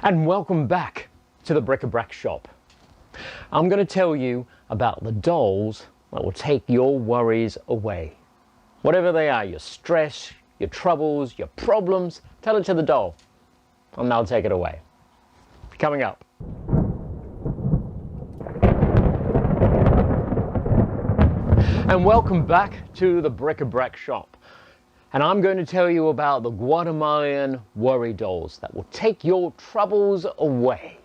And welcome back to the Brac Shop. I'm going to tell you about the dolls that will take your worries away. Whatever they are, your stress, your troubles, your problems, tell it to the doll and they'll take it away. Coming up. And welcome back to the Brac Shop. And I'm going to tell you about the Guatemalan Worry Dolls that will take your troubles away.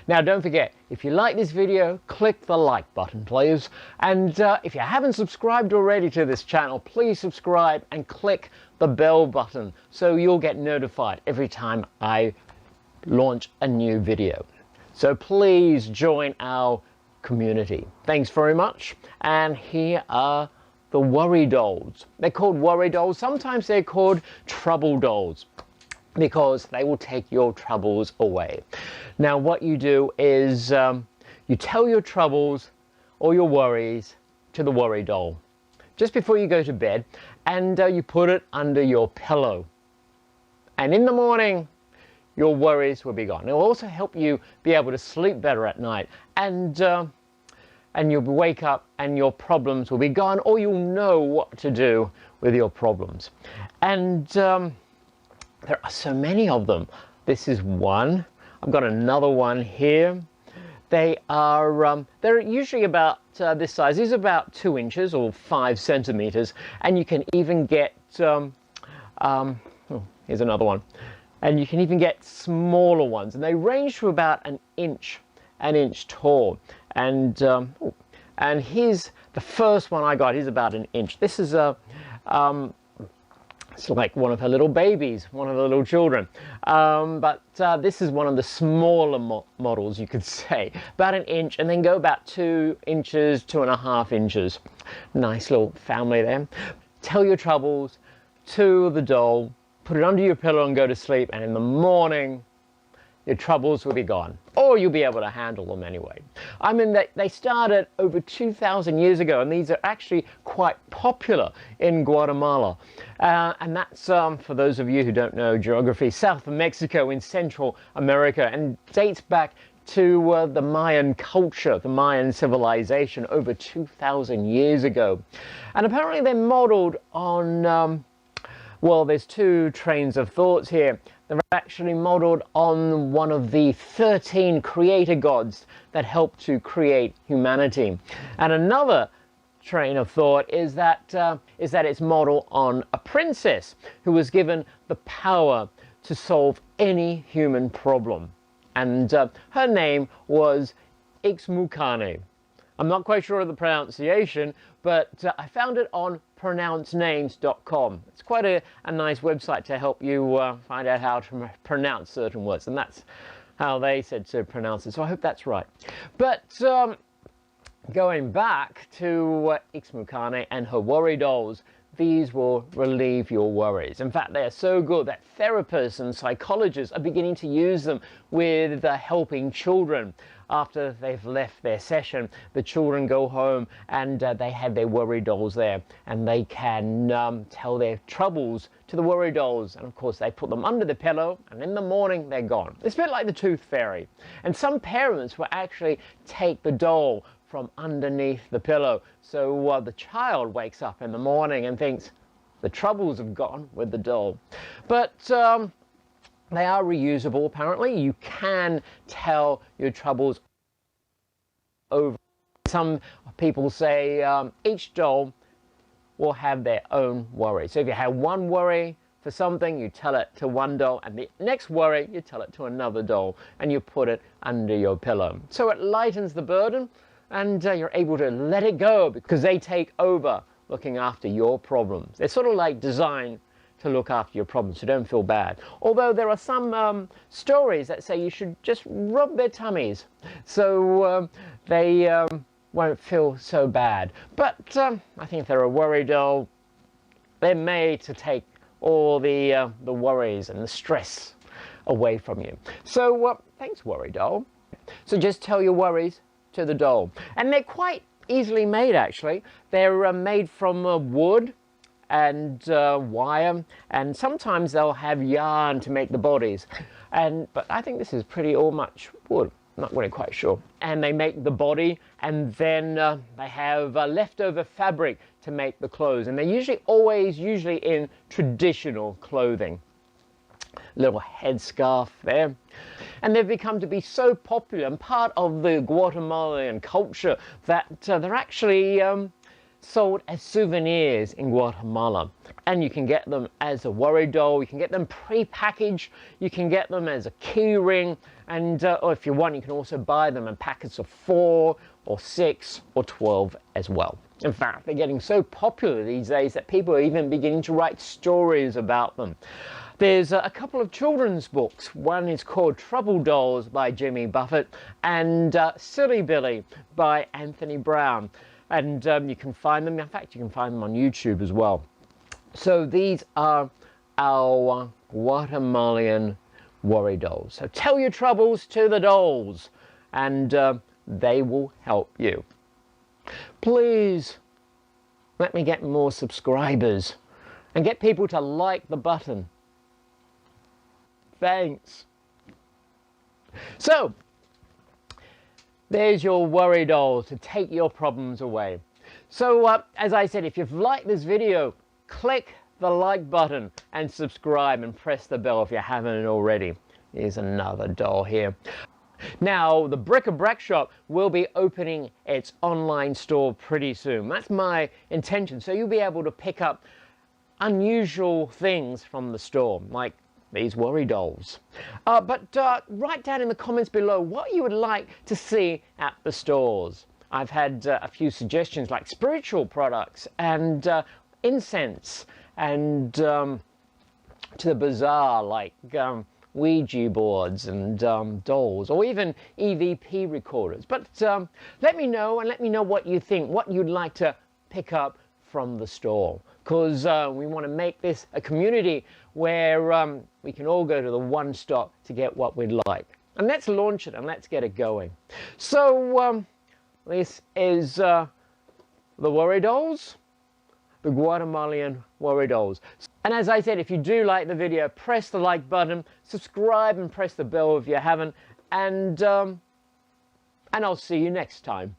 Now don't forget, if you like this video, click the like button please. And if you haven't subscribed already to this channel, please subscribe and click the bell button so you'll get notified every time I launch a new video. So please join our community. Thanks very much. And here are the Worry Dolls. They're called Worry Dolls. Sometimes they're called Trouble Dolls because they will take your troubles away. Now what you do is you tell your troubles or your worries to the Worry Doll just before you go to bed, and you put it under your pillow. And in the morning, your worries will be gone. It will also help you be able to sleep better at night, and you'll wake up and your problems will be gone, or you'll know what to do with your problems. And there are so many of them. This is one. I've got another one here. They are they're usually about this size. These are about 2 inches or 5 centimeters, and you can even get here's another one, and you can even get smaller ones, and they range to about an inch tall. And here's the first one I got. He's about an inch. This is it's like one of her little babies, one of the little children. But this is one of the smaller models, you could say. About an inch, and then go about 2 inches, 2.5 inches. Nice little family there. Tell your troubles to the doll, put it under your pillow and go to sleep, and in the morning, your troubles will be gone, or you'll be able to handle them anyway. I mean, they started over 2,000 years ago, and these are actually quite popular in Guatemala. And that's, for those of you who don't know geography, south of Mexico in Central America, and dates back to the Mayan culture, the Mayan Civilization, over 2,000 years ago. And apparently they're modeled on, well, there's 2 trains of thoughts here. They're actually modeled on one of the 13 creator gods that helped to create humanity. And another train of thought is that it's modeled on a princess who was given the power to solve any human problem. And her name was Ixmucane. I'm not quite sure of the pronunciation, but I found it on pronouncenames.com. It's quite a nice website to help you find out how to pronounce certain words, and that's how they said to pronounce it, so I hope that's right. But going back to Ixmucane and her worry dolls, these will relieve your worries. In fact, they are so good that therapists and psychologists are beginning to use them with helping children. After they've left their session, the children go home and they have their worry dolls there, and they can tell their troubles to the worry dolls. And of course, they put them under the pillow, and in the morning, they're gone. It's a bit like the tooth fairy. And some parents will actually take the doll from underneath the pillow, so the child wakes up in the morning and thinks the troubles have gone with the doll. But they are reusable, apparently. You can tell your troubles over. Some people say each doll will have their own worry. So if you have one worry for something, you tell it to one doll, and the next worry, you tell it to another doll, and you put it under your pillow. So it lightens the burden, and you're able to let it go because they take over looking after your problems. They're sort of like designed to look after your problems, so don't feel bad. Although there are some stories that say you should just rub their tummies so they won't feel so bad. But I think if they're a worry doll, they're made to take all the worries and the stress away from you. So thanks, worry doll. So just tell your worries to the doll. And they're quite easily made, actually. They're made from wood and wire, and sometimes they'll have yarn to make the bodies. But I think this is pretty or much wood. Not really quite sure. And they make the body, and then they have leftover fabric to make the clothes. And they're usually in traditional clothing. Little headscarf there. And they've become to be so popular and part of the Guatemalan culture that they're actually sold as souvenirs in Guatemala. And you can get them as a worry doll, you can get them pre-packaged, you can get them as a key ring, and or if you want, you can also buy them in packets of 4 or 6 or 12 as well. In fact, they're getting so popular these days that people are even beginning to write stories about them. There's a couple of children's books. One is called Trouble Dolls by Jimmy Buffett, and Silly Billy by Anthony Brown. And you can find them, in fact, you can find them on YouTube as well. So these are our Guatemalan worry dolls. So tell your troubles to the dolls, and they will help you. Please let me get more subscribers and get people to like the button. Thanks. So, there's your worry doll to take your problems away. So, as I said, if you've liked this video, click the like button and subscribe and press the bell if you haven't already. Here's another doll here. Now, the Brac Shop will be opening its online store pretty soon. That's my intention. So you'll be able to pick up unusual things from the store, like these worry dolls. But write down in the comments below what you would like to see at the stores. I've had a few suggestions like spiritual products and incense, and to the bazaar like Ouija boards and dolls, or even EVP recorders. But let me know, and let me know what you think, what you'd like to pick up from the store, because we want to make this a community where we can all go to the one stop to get what we'd like. And let's launch it and let's get it going. So this is the worry dolls, the Guatemalan worry dolls. And as I said, if you do like the video, press the like button, subscribe and press the bell if you haven't, and I'll see you next time.